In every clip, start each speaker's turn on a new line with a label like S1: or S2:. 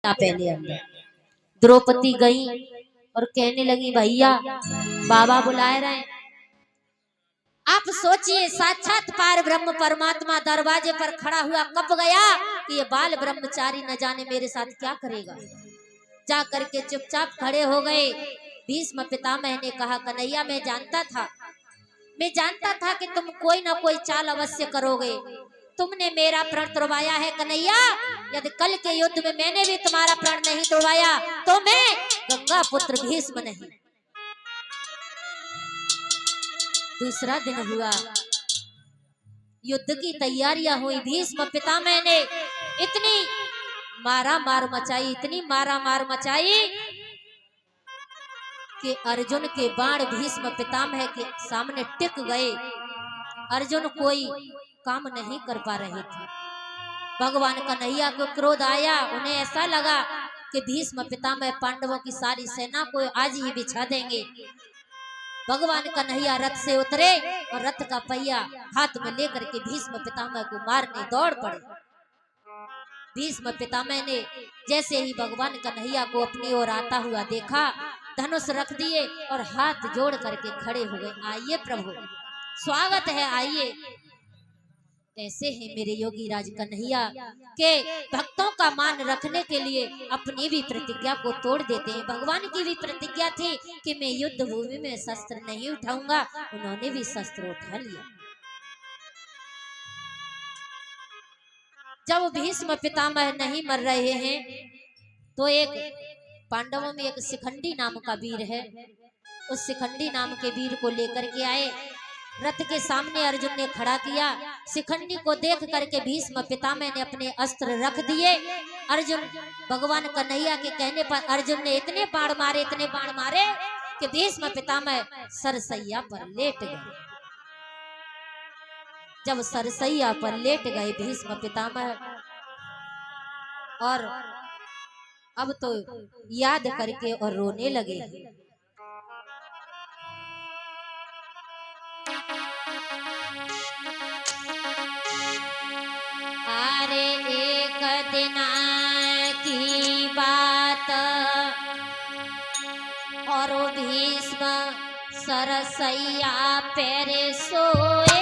S1: पहले अंदर द्रौपदी गई और कहने लगी भैया बाबा बुलाए रहे। आप सोचिए साक्षात पार ब्रह्म परमात्मा दरवाजे पर खड़ा हुआ कब गया कि ये बाल ब्रह्मचारी न जाने मेरे साथ क्या करेगा। जा करके चुपचाप खड़े हो गए। भीष्म पितामह ने कहा कन्हैया मैं जानता था कि तुम कोई ना कोई चाल अवश्य करोगे। तुमने मेरा प्रण तुड़वाया है कन्हैया। यदि कल के युद्ध में मैंने भी तुम्हारा प्रण नहीं तुड़वाया तो मैं गंगा पुत्र भीष्म नहीं। दूसरा दिन हुआ, युद्ध की तैयारियां हुई। भीष्म पितामह ने इतनी मारा मार मचाई कि अर्जुन के बाण भीष्म पितामह के सामने टिक गए। अर्जुन कोई काम नहीं कर पा रहे थे। भगवान कन्हैया को क्रोध आया। उन्हें ऐसा लगा कि भीष्म पितामह पांडवों की सारी सेना को आज ही बिछा देंगे। भगवान कन्हैया रथ से उतरे और रथ का पहिया हाथ में लेकर के भीष्म पितामह को मारने दौड़ पड़े। भीष्म पितामह ने जैसे ही भगवान कन्हैया को अपनी ओर आता हुआ देखा, धनुष रख दिए और हाथ जोड़ करके खड़े हो गए। आइए प्रभु, स्वागत है, आइए। ऐसे ही मेरे योगी राज कन्हैया के भक्तों का मान रखने के लिए अपनी भी प्रतिज्ञा को तोड़ देते हैं। भगवान की भी प्रतिज्ञा थी कि मैं युद्ध भूमि में शस्त्र नहीं उठाऊंगा, उन्होंने भी शस्त्र उठा लिया। जब भीष्म पितामह नहीं मर रहे हैं तो एक पांडवों में एक शिखंडी नाम का वीर है। उस शिखंडी नाम के वीर को लेकर के आए। रथ के सामने अर्जुन ने खड़ा किया। शिखंडी को देख करके भीष्म पितामह ने अपने अस्त्र रख दिए। अर्जुन भगवान कन्हैया के कहने पर अर्जुन ने इतने बाण मारे कि भीष्म पितामह सरसैया पर लेट गए। जब सरसैया पर लेट गए भीष्म पितामह और अब तो याद करके और रोने लगे। अरे एक दिन की बात और भीष्म सरसैया पैर सोए।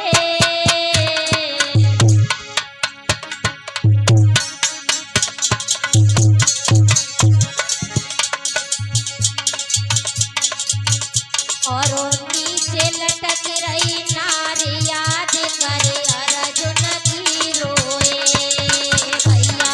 S1: और नीचे लटक रही नारी याद करे अर्जुन की रोए। भैया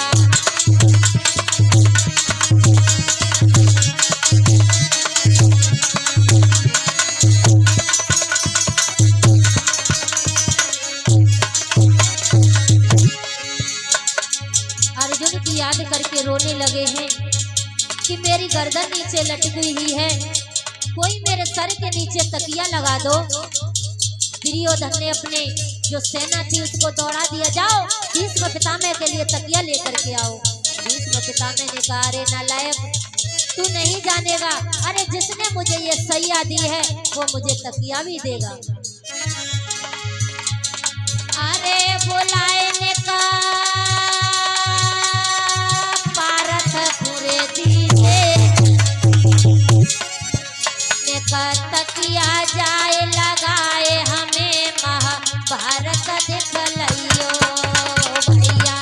S1: अर्जुन की याद करके रोने लगे हैं कि मेरी गर्दन नीचे लटकी हुई है, कोई मेरे सर के नीचे तकिया लगा दो। दुर्योधन ने अपने जो सेना थी उसको दौड़ा दिया, जाओ भीष्म पितामह के लिए तकिया लेकर के आओ। भीष्म पितामह ने कहा अरे नालायक, तू नहीं जानेगा, अरे जिसने मुझे ये सैया दी है वो मुझे तकिया भी देगा। अरे बुलाए ने कहा पारथ पूरे दीजिए तकिया जाए लगाए हमें महाभारत दिखलाइयो। भैया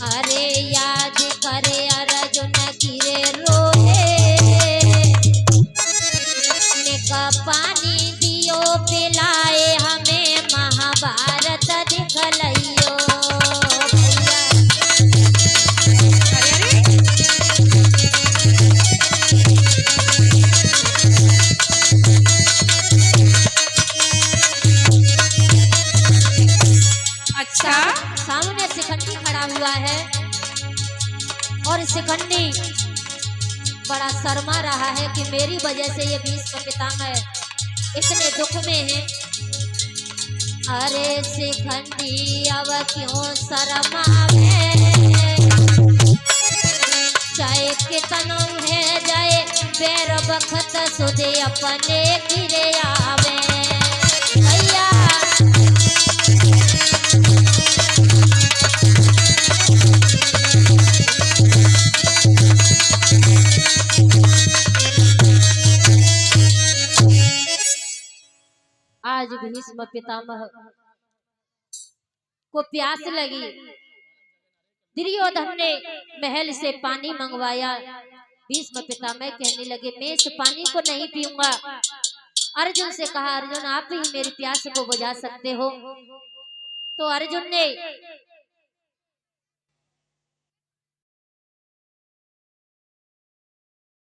S1: अरे याद करे अर्जुन गिरे रोए का पानी पिलाए हमें महाभारत दिखलाइयो। अच्छा, सामने शिखंडी खड़ा हुआ है और शिखंडी बड़ा शर्मा रहा है कि मेरी वजह से ये भीष्म पितामह इतने दुख में है। अरे शिखंडी अब क्यों शर्मावे, चाहे कितनों है जय बेर बखत सुदे अपने गिरे आवे भैया। आज भीष्म पितामह को प्यास लगी। दुर्योधन ने महल से पानी मंगवाया। भीष्म पितामह कहने लगे मैं इस पानी को नहीं पीऊंगा। अर्जुन से कहा अर्जुन आप ही मेरी प्यास को बुझा सकते हो। तो अर्जुन ने